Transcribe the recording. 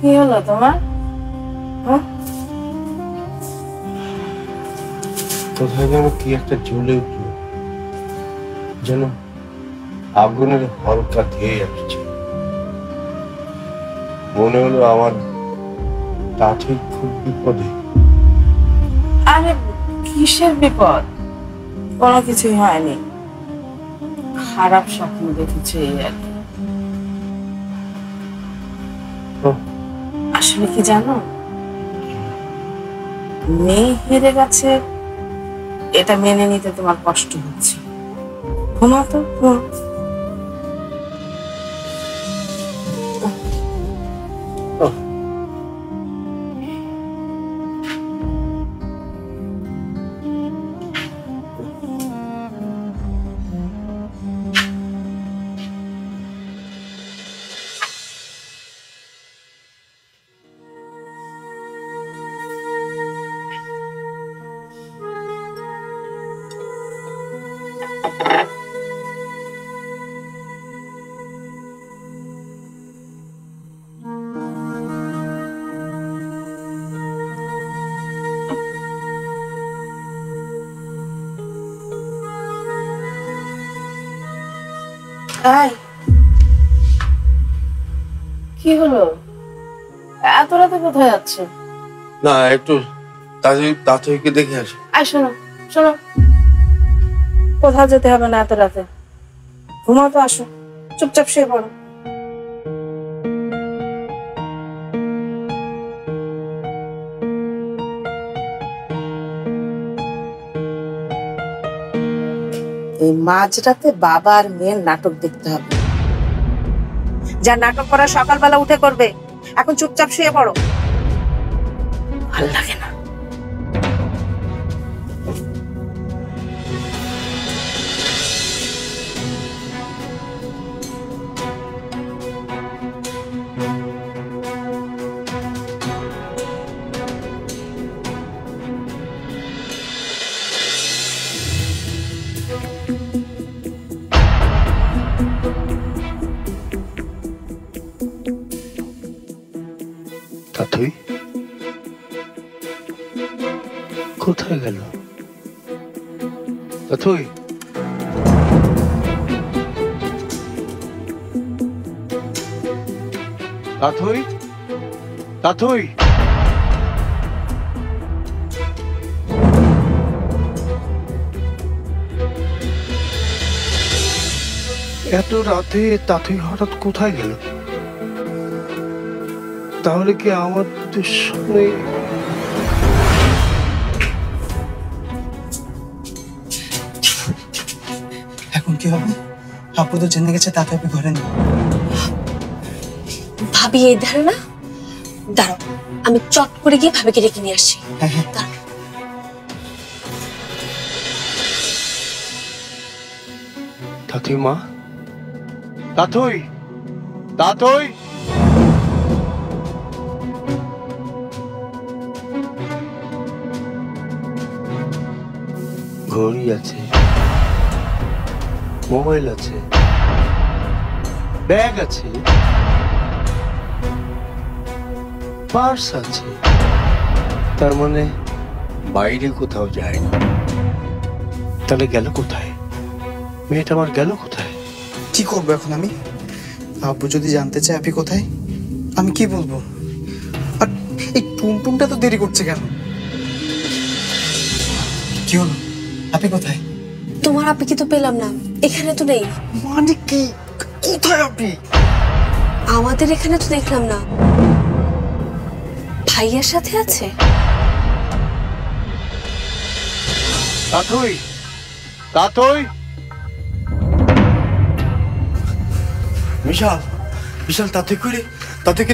কি হলো তোমার? কোথায় যেন কি একটা জ্বলে উঠল, যেন আগুনের হালকা ধেয়ে আসছে। মনে হলো আমার তাতে খুব বিপদে। আরে কিসের বিপদ? কোনো কিছুই হয়নি, খারাপ স্বপ্ন দেখেছে এই আর কি। আসলে কি জানো, মেয়ে হেরে গেছে এটা মেনে নিতে তোমার কষ্ট হচ্ছে। ঘুমাও তো, ঘুমাও। কি হলো, এত রাতে কোথায় যাচ্ছ? না, একটু তাড়াতাড়ি দেখে আসি। শোনো শোনো, কোথাও যেতে হবে না এত রাতে, ঘুমাও তো। আসো, চুপচাপ শুয়ে পড়ো। এই মাঝরাতে বাবা আর মেয়ের নাটক দেখতে হবে। যা নাটক করা সকালবেলা উঠে করবে, এখন চুপচাপ শুয়ে পড়ো। ভাল লাগে না। তাথই কোথায় গেল? তাথই তাথই তাথই এত রাতে তাথই হঠাৎ কোথায় গেল? তাহলে কি আমার দুঃস্বপ্নে? এখন কি হবে? আপু তো জেনে গেছে তাতে আপনি ঘরে নেই। ভাবি এই ধারে না, দাঁড়াও আমি চট করে গিয়ে ভাবিকে ডেকে নিয়ে আসছি। তাথই মা, তাথই তাথই ঘড়ি আছে, মোবাইল আছে, ব্যাগ আছে, পার্স আছে, তার মানে বাইরে কোথাও যায় না। তাহলে গেল কোথায়? মেয়েটা আমার গেল কোথায়? কি করবো এখন আমি? আব্বু যদি জানতে চায় আপনি কোথায়, আমি কি বলবো? আর এই টুনটুনটা তো দেরি করছে কেন? কি হলো, আপনি কোথায়? তোমার আপিকে তো পেলাম না, এখানে তো নেই। মানে কি, কোথায় আপনি? আমাদের এখানে তো দেখলাম না। ভাইয়ার সাথে আছে? তাথই তাথই বিশাল বিশাল তাতে করে দেখে